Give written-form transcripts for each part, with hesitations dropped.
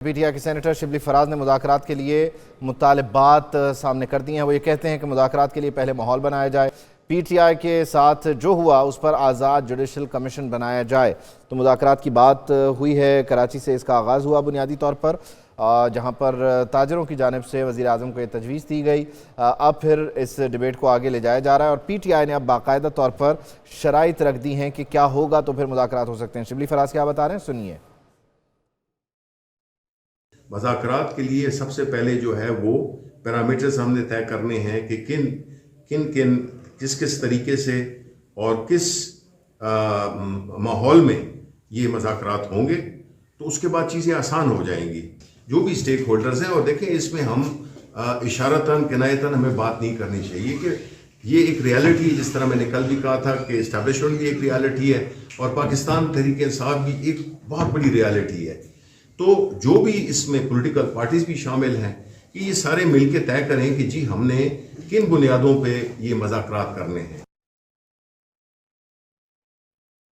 P T I کے senator Shibli Faraz نے مذاکرات کے لیے مطالبات سامنے کر دی ہیں۔ وہ یہ کہتے ہیں کہ مذاکرات کے لیے پہلے ماحول بنایا جائے، پی ٹی آئی کے ساتھ جو ہوا اس پر آزاد جوڈیشل کمیشن بنایا جائے۔ تو مذاکرات کی بات ہوئی ہے، کراچی سے اس کا آغاز ہوا بنیادی طور پر، جہاں پر تاجروں کی جانب سے وزیر اعظم کو یہ تجویز دی گئی۔ اب پھر اس ڈیبیٹ کو آگے لے جایا جا رہا ہے اور پی ٹی آئی نے اب باقاعدہ طور پر شرائط رکھ دی ہیں کہ کیا ہوگا تو پھر مذاکرات ہو سکتے ہیں۔ شبلی فراز کیا بتا رہے ہیں، سنیے۔ مذاکرات کے لیے سب سے پہلے جو ہے وہ پیرامیٹرز ہم نے طے کرنے ہیں کہ کس طریقے سے اور کس ماحول میں یہ مذاکرات ہوں گے، تو اس کے بعد چیزیں آسان ہو جائیں گی۔ جو بھی سٹیک ہولڈرز ہیں، اور دیکھیں اس میں ہم اشارتاً کنایتاً ہمیں بات نہیں کرنی چاہیے کہ یہ ایک ریالٹی ہے، جس طرح میں نے کل بھی کہا تھا کہ اسٹیبلشمنٹ بھی ایک ریالٹی ہے اور پاکستان تحریک انصاف بھی ایک بہت بڑی ریالٹی ہے۔ تو جو بھی اس میں پولیٹیکل پارٹیز بھی شامل ہیں کہ یہ سارے مل کے طے کریں کہ جی ہم نے کن بنیادوں پہ یہ مذاکرات کرنے ہیں۔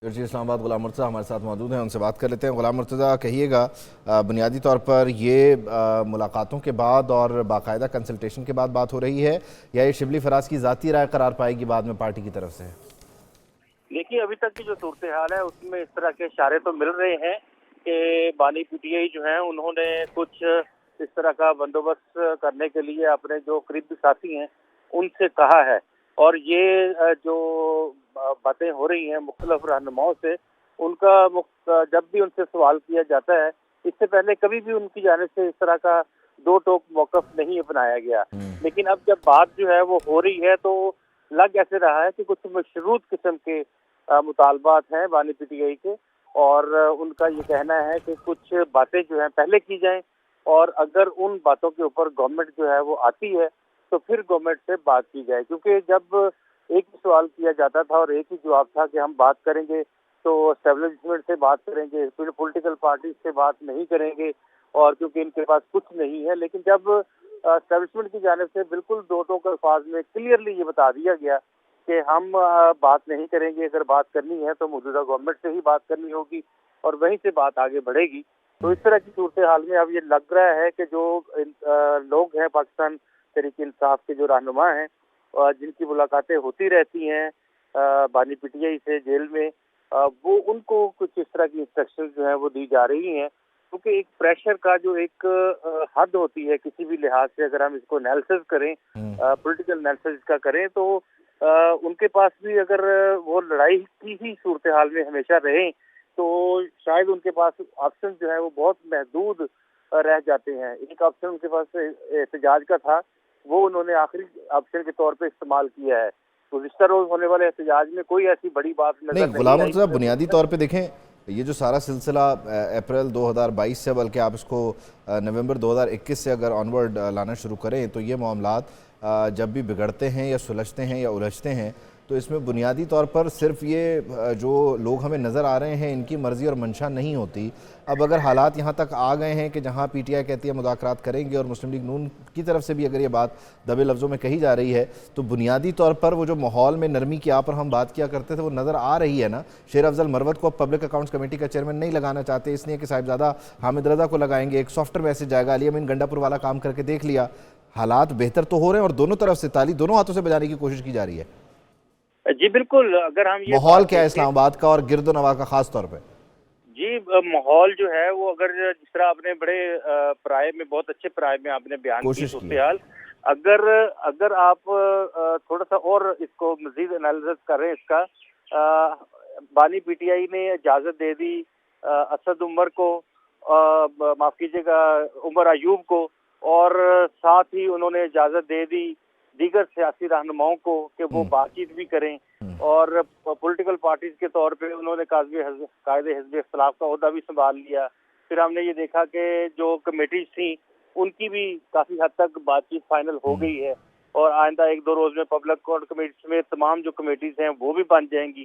اسلام آباد غلام مرتضیٰ ہمارے ساتھ موجود ہیں، ان سے بات کر لیتے ہیں۔ غلام مرتضیٰ، کہیے گا بنیادی طور پر یہ ملاقاتوں کے بعد اور باقاعدہ کنسلٹیشن کے بعد بات ہو رہی ہے یا یہ شبلی فراز کی ذاتی رائے قرار پائے گی بعد میں پارٹی کی طرف سے؟ دیکھیے، ابھی تک کی جو صورتحال ہے اس میں اس طرح کے اشارے تو مل رہے ہیں کہ بانی پی ٹی آئی جو ہیں انہوں نے کچھ اس طرح کا بندوبست کرنے کے لیے اپنے جو قریبی ساتھی ہیں ان سے کہا ہے، اور یہ جو باتیں ہو رہی ہیں مختلف رہنماؤں سے، ان کا جب بھی ان سے سوال کیا جاتا ہے، اس سے پہلے کبھی بھی ان کی جانب سے اس طرح کا دو ٹوک موقف نہیں اپنایا گیا، لیکن اب جب بات جو ہے وہ ہو رہی ہے تو لگ ایسے رہا ہے کہ کچھ مشروط قسم کے مطالبات ہیں بانی پی ٹی آئی کے، اور ان کا یہ کہنا ہے کہ کچھ باتیں جو ہیں پہلے کی جائیں، اور اگر ان باتوں کے اوپر گورنمنٹ جو ہے وہ آتی ہے تو پھر گورنمنٹ سے بات کی جائے، کیونکہ جب ایک ہی سوال کیا جاتا تھا اور ایک ہی جواب تھا کہ ہم بات کریں گے تو اسٹیبلشمنٹ سے بات کریں گے، پھر پولیٹیکل پارٹیز سے بات نہیں کریں گے، اور کیونکہ ان کے پاس کچھ نہیں ہے۔ لیکن جب اسٹیبلشمنٹ کی جانب سے بالکل دو ٹوک الفاظ میں کلیئرلی یہ بتا دیا گیا کہ ہم بات نہیں کریں گے، اگر بات کرنی ہے تو موجودہ گورنمنٹ سے ہی بات کرنی ہوگی اور وہیں سے بات آگے بڑھے گی، تو اس طرح کی صورتحال میں اب یہ لگ رہا ہے کہ جو لوگ ہیں پاکستان تحریک انصاف کے جو رہنما ہیں، جن کی ملاقاتیں ہوتی رہتی ہیں بانی پی ٹی آئی سے جیل میں، وہ ان کو کچھ اس طرح کی انسٹرکشن جو ہیں وہ دی جا رہی ہیں، کیونکہ ایک پریشر کا جو ایک حد ہوتی ہے کسی بھی لحاظ سے، اگر ہم اس کو انالیسس کریں، پولیٹیکل انالیسس کا کریں، تو ان کے پاس بھی اگر وہ لڑائی کی ہی صورتحال میں ہمیشہ رہیں تو شاید ان کے پاس آپشن جو ہے وہ بہت محدود رہ جاتے ہیں۔ ایک آپشن ان کے پاس احتجاج کا تھا، وہ انہوں نے آخری آپشن کے طور پہ استعمال کیا ہے۔ گزشتہ روز ہونے والے احتجاج میں کوئی ایسی بڑی بات نظر نہیں غلام آئی۔ مرتضیٰ، بنیادی طور پہ دیکھیں یہ جو سارا سلسلہ اپریل 2022 سے، بلکہ آپ اس کو نومبر 2021 سے اگر آنورڈ لانا شروع کریں تو یہ معاملات جب بھی بگڑتے ہیں یا سلجھتے ہیں یا الجھتے ہیں تو اس میں بنیادی طور پر صرف یہ جو لوگ ہمیں نظر آ رہے ہیں ان کی مرضی اور منشا نہیں ہوتی۔ اب اگر حالات یہاں تک آ گئے ہیں کہ جہاں پی ٹی آئی کہتی ہے مذاکرات کریں گے اور مسلم لیگ نون کی طرف سے بھی اگر یہ بات دبے لفظوں میں کہی جا رہی ہے، تو بنیادی طور پر وہ جو ماحول میں نرمی کی آپ اور ہم بات کیا کرتے تھے وہ نظر آ رہی ہے نا۔ شیر افضل مروت کو اب پبلک اکاؤنٹس کمیٹی کا چیئرمین نہیں لگانا چاہتے، اس لیے کہ صاحبزادہ حامد رضا کو لگائیں گے، ایک سافٹر میسج جائے گا۔ علی امین گنڈا پور والا کام کر کے دیکھ لیا، حالات بہتر تو ہو رہے ہیں اور دونوں طرف سے تالی دونوں ہاتھوں سے بجانے کی کوشش کی جا رہی ہے۔ جی بالکل، اگر ہم یہ ماحول کیا ہے اسلام آباد کا اور گرد و نواح کا خاص طور پہ؟ جی ماحول جو ہے وہ، اگر جس طرح آپ نے بڑے پرائے میں، بہت اچھے پرائے میں آپ نے بیان کی صورتحال، اگر آپ تھوڑا سا اور اس کو مزید انالیسس کریں اس کا، بانی پی ٹی آئی نے اجازت دے دی اسد عمر کو، معاف کیجیے گا عمر ایوب کو، اور ساتھ ہی انہوں نے اجازت دے دی دیگر سیاسی رہنماؤں کو کہ وہ بات چیت بھی کریں، اور پولیٹیکل پارٹیز کے طور پہ انہوں نے قائد حزب اختلاف کا عہدہ بھی سنبھال لیا۔ پھر ہم نے یہ دیکھا کہ جو کمیٹیز تھیں ان کی بھی کافی حد تک بات چیت فائنل ہو گئی ہے، اور آئندہ ایک دو روز میں پبلک کوڈ کمیٹی میں تمام جو کمیٹیز ہیں وہ بھی بن جائیں گی۔